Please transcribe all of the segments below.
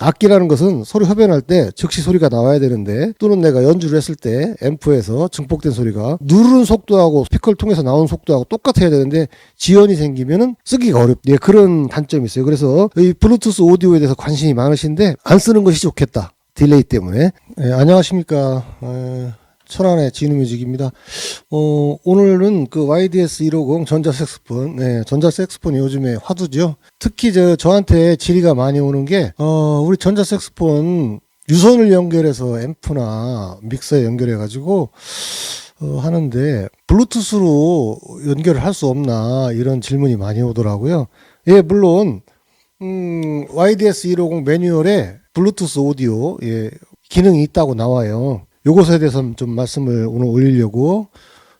악기라는 것은 소리 흡연할 때 즉시 소리가 나와야 되는데, 또는 내가 연주를 했을 때 앰프에서 증폭된 소리가 누르는 속도하고 스피커를 통해서 나오는 속도하고 똑같아야 되는데 지연이 생기면은 쓰기가 어렵다. 예, 그런 단점이 있어요. 그래서 이 블루투스 오디오에 대해서 관심이 많으신데 안 쓰는 것이 좋겠다. 딜레이 때문에. 예, 안녕하십니까. 천안의 진우뮤직입니다. 오늘은 그 YDS-150 전자색스폰, 네, 전자색스폰이 요즘에 화두죠. 특히 저한테 질의가 많이 오는 게, 우리 전자색스폰 유선을 연결해서 앰프나 믹서에 연결해가지고, 하는데, 블루투스로 연결을 할 수 없나, 이런 질문이 많이 오더라고요. 예, 물론, YDS-150 매뉴얼에 블루투스 오디오, 예, 기능이 있다고 나와요. 요것에 대해서 좀 말씀을 오늘 올리려고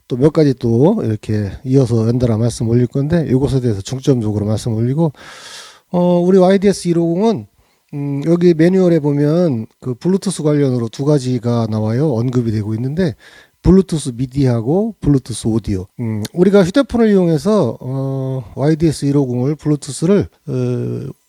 또 몇 가지 또 이렇게 이어서 연달아 말씀 올릴 건데, 요것에 대해서 중점적으로 말씀 올리고, 우리 YDS-150은 여기 매뉴얼에 보면 그 블루투스 관련으로 두 가지가 나와요. 언급이 되고 있는데, 블루투스 미디하고 블루투스 오디오. 우리가 휴대폰을 이용해서 YDS-150을 블루투스를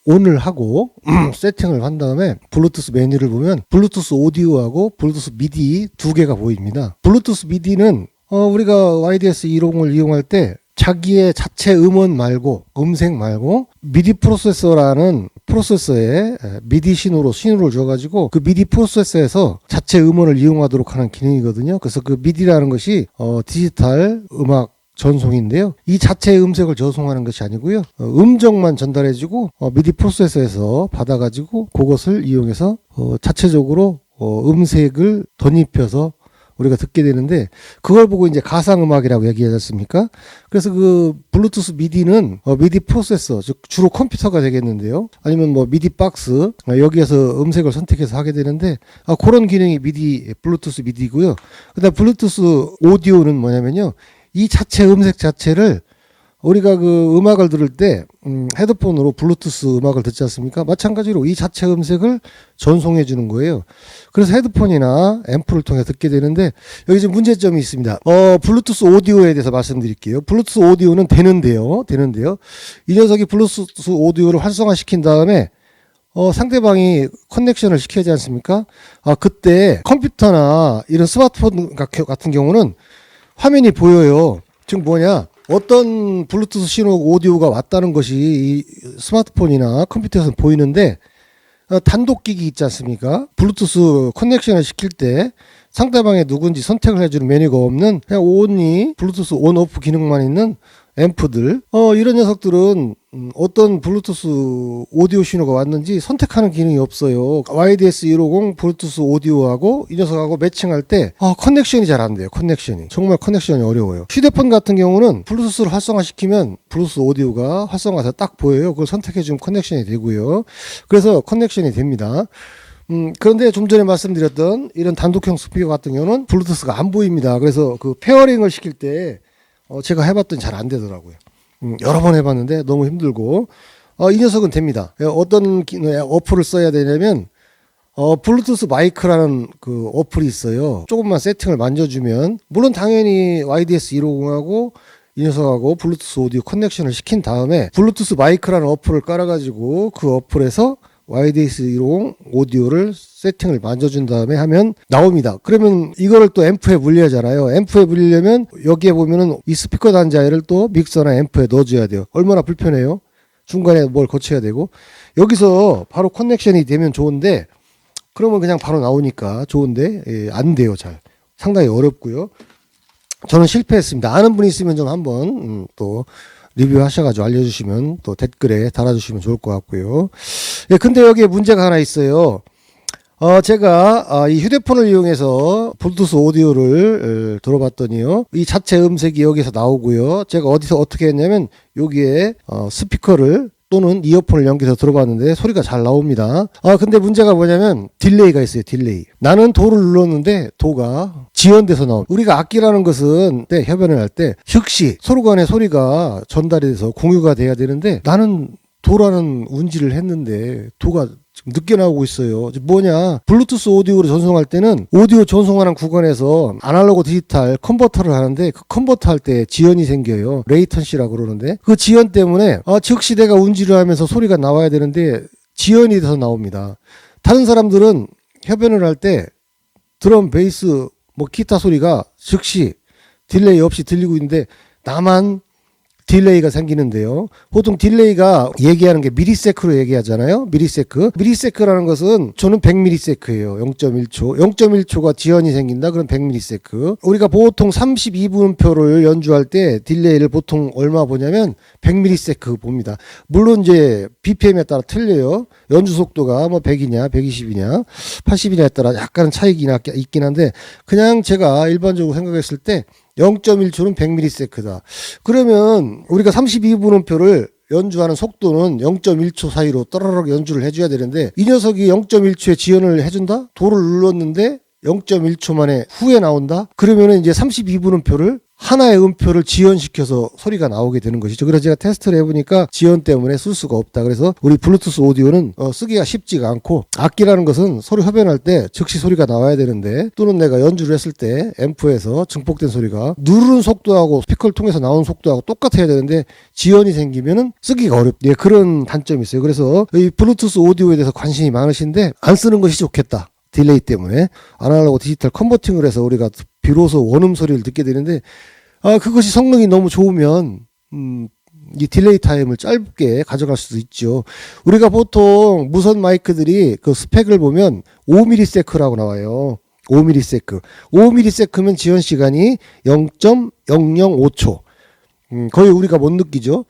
온을 하고 세팅을 한 다음에 블루투스 메뉴를 보면 블루투스 오디오하고 블루투스 미디 두 개가 보입니다. 블루투스 미디는 우리가 YDS-150을 이용할 때 자기의 자체 음원 말고, 음색 말고 미디 프로세서라는 프로세서에 미디 신호를 줘가지고 그 미디 프로세서에서 자체 음원을 이용하도록 하는 기능이거든요. 그래서 그 미디라는 것이 디지털 음악 전송인데요. 이 자체의 음색을 전송하는 것이 아니고요. 음정만 전달해주고 미디 프로세서에서 받아가지고 그것을 이용해서 자체적으로 음색을 덧입혀서 우리가 듣게 되는데, 그걸 보고 이제 가상음악이라고 얘기하지 않습니까? 그래서 그 블루투스 미디는 미디 프로세서, 즉 주로 컴퓨터가 되겠는데요. 아니면 뭐 미디 박스, 여기에서 음색을 선택해서 하게 되는데, 그런 기능이 블루투스 미디고요. 그다음 블루투스 오디오는 뭐냐면요. 이 자체 음색 자체를 우리가 그 음악을 들을 때 헤드폰으로 블루투스 음악을 듣지 않습니까? 마찬가지로 이 자체 음색을 전송해 주는 거예요. 그래서 헤드폰이나 앰프를 통해 듣게 되는데, 여기 지금 문제점이 있습니다. 블루투스 오디오에 대해서 말씀드릴게요. 블루투스 오디오는 되는데요. 이 녀석이 블루투스 오디오를 활성화시킨 다음에 상대방이 커넥션을 시켜야 하지 않습니까? 그때 컴퓨터나 이런 스마트폰 같은 경우는 화면이 보여요. 지금 뭐냐? 어떤 블루투스 신호 오디오가 왔다는 것이 이 스마트폰이나 컴퓨터에서 보이는데, 단독기기 있지 않습니까? 블루투스 커넥션을 시킬 때 상대방이 누군지 선택을 해주는 메뉴가 없는, 그냥 온리 블루투스 온 오프 기능만 있는 앰프들, 이런 녀석들은 어떤 블루투스 오디오 신호가 왔는지 선택하는 기능이 없어요. YDS-150 블루투스 오디오하고 이 녀석하고 매칭할 때 커넥션이 잘 안 돼요. 정말 커넥션이 어려워요. 휴대폰 같은 경우는 블루투스를 활성화시키면 블루투스 오디오가 활성화돼서 딱 보여요. 그걸 선택해주면 커넥션이 되고요. 그래서 커넥션이 됩니다. 그런데 좀 전에 말씀드렸던 이런 단독형 스피커 같은 경우는 블루투스가 안 보입니다. 그래서 그 페어링을 시킬 때 제가 해봤더니 잘 안 되더라고요. 여러 번 해봤는데 너무 힘들고, 이 녀석은 됩니다. 어떤 어플을 써야 되냐면, 블루투스 마이크라는 그 어플이 있어요. 조금만 세팅을 만져주면, 물론 당연히 YDS-150하고 이 녀석하고 블루투스 오디오 커넥션을 시킨 다음에 블루투스 마이크라는 어플을 깔아가지고 그 어플에서 YDS-150 오디오를 세팅을 만져준 다음에 하면 나옵니다. 그러면 이거를 또 앰프에 물려야잖아요. 앰프에 물리려면 여기에 보면은 이 스피커 단자를 또 믹서나 앰프에 넣어줘야 돼요. 얼마나 불편해요. 중간에 뭘 거쳐야 되고. 여기서 바로 커넥션이 되면 좋은데, 그러면 그냥 바로 나오니까 좋은데, 안 돼요. 잘. 상당히 어렵고요. 저는 실패했습니다. 아는 분이 있으면 좀 한번 또 리뷰하셔가지고 알려주시면, 또 댓글에 달아주시면 좋을 것 같고요. 예, 근데 여기에 문제가 하나 있어요. 제가 이 휴대폰을 이용해서 블루투스 오디오를 들어봤더니요, 이 자체 음색이 여기서 나오고요. 제가 어디서 어떻게 했냐면 여기에 스피커를 또는 이어폰을 연결해서 들어봤는데 소리가 잘 나옵니다. 근데 문제가 뭐냐면 딜레이가 있어요. 딜레이. 나는 도를 눌렀는데 도가 지연돼서 나옵니다. 우리가 악기라는 것은 협연을 할 때 즉시 서로 간의 소리가 전달이 돼서 공유가 돼야 되는데, 나는 도라는 운지를 했는데 도가 지금 늦게 나오고 있어요. 뭐냐, 블루투스 오디오로 전송할 때는 오디오 전송하는 구간에서 아날로그 디지털 컨버터를 하는데, 그 컨버터 할 때 지연이 생겨요. 레이턴시라고 그러는데, 그 지연 때문에 즉시 내가 운지를 하면서 소리가 나와야 되는데 지연이 돼서 나옵니다. 다른 사람들은 협연을 할 때 드럼, 베이스, 뭐 기타 소리가 즉시 딜레이 없이 들리고 있는데 나만 딜레이가 생기는데요. 보통 딜레이가 얘기하는 게 미리세크로 얘기하잖아요. 미리세크라는 것은 저는 100ms예요. 0.1초. 0.1초가 지연이 생긴다. 그럼 100ms. 우리가 보통 32분음표를 연주할 때 딜레이를 보통 얼마 보냐면 100ms 봅니다. 물론 이제 BPM에 따라 틀려요. 연주 속도가 뭐 100이냐, 120이냐, 80이냐에 따라 약간 차이가 있긴 한데 그냥 제가 일반적으로 생각했을 때 0.1초는 100ms다. 그러면 우리가 32분음표를 연주하는 속도는 0.1초 사이로 떠르륵 연주를 해줘야 되는데 이 녀석이 0.1초에 지연을 해준다? 도를 눌렀는데 0.1초 만에 후에 나온다? 그러면은 이제 32분음표를 하나의 음표를 지연시켜서 소리가 나오게 되는 것이죠. 그래서 제가 테스트를 해보니까 지연 때문에 쓸 수가 없다. 그래서 우리 블루투스 오디오는 쓰기가 쉽지가 않고 악기라는 것은 소리 협연할 때 즉시 소리가 나와야 되는데 또는 내가 연주를 했을 때 앰프에서 증폭된 소리가 누르는 속도하고 스피커를 통해서 나오는 속도하고 똑같아야 되는데 지연이 생기면은 쓰기가 어렵다. 예, 그런 단점이 있어요. 그래서 이 블루투스 오디오에 대해서 관심이 많으신데 안 쓰는 것이 좋겠다. 딜레이 때문에 아날로그 디지털 컨버팅을 해서 우리가 비로소 원음 소리를 듣게 되는데 그것이 성능이 너무 좋으면 이 딜레이 타임을 짧게 가져갈 수도 있죠. 우리가 보통 무선 마이크들이 그 스펙을 보면 5ms라고 나와요. 5ms면 지연 시간이 0.005초. 거의 우리가 못 느끼죠.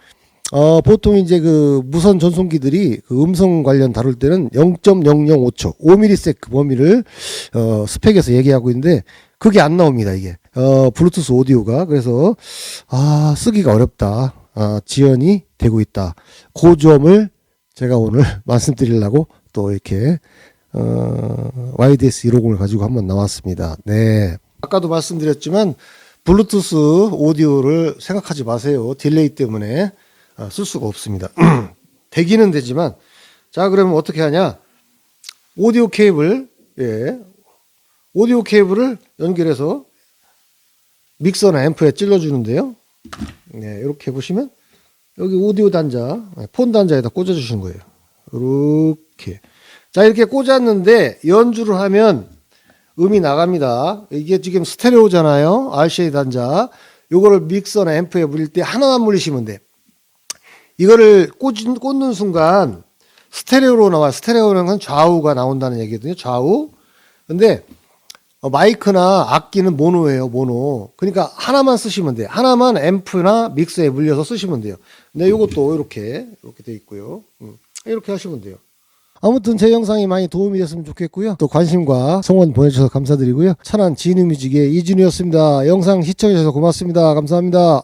보통 이제 그 무선 전송기들이 그 음성 관련 다룰 때는 0.005초, 5ms 범위를 스펙에서 얘기하고 있는데 그게 안 나옵니다, 이게. 블루투스 오디오가. 그래서 쓰기가 어렵다. 지연이 되고 있다. 그 점을 제가 오늘 말씀드리려고 또 이렇게 YDS 150을 가지고 한번 나왔습니다. 네. 아까도 말씀드렸지만 블루투스 오디오를 생각하지 마세요. 딜레이 때문에 쓸 수가 없습니다. 되기는 되지만 자, 그러면 어떻게 하냐? 오디오 케이블을 연결해서 믹서나 앰프에 찔러주는데요. 네, 이렇게 보시면 여기 오디오 단자, 폰 단자에다 꽂아주시는 거예요. 이렇게. 자, 이렇게 꽂았는데 연주를 하면 음이 나갑니다. 이게 지금 스테레오잖아요. RCA 단자. 요거를 믹서나 앰프에 물릴 때 하나만 물리시면 돼. 이거를 꽂는 순간 스테레오로 나와요. 스테레오는 건 좌우가 나온다는 얘기거든요. 좌우. 근데 마이크나 악기는 모노예요. 모노. 그러니까 하나만 쓰시면 돼요. 하나만 앰프나 믹서에 물려서 쓰시면 돼요. 근데 이것도 이렇게 돼 있고요. 이렇게 하시면 돼요. 아무튼 제 영상이 많이 도움이 됐으면 좋겠고요. 또 관심과 성원 보내주셔서 감사드리고요. 천안 진우뮤직의 이진우였습니다. 영상 시청해주셔서 고맙습니다. 감사합니다.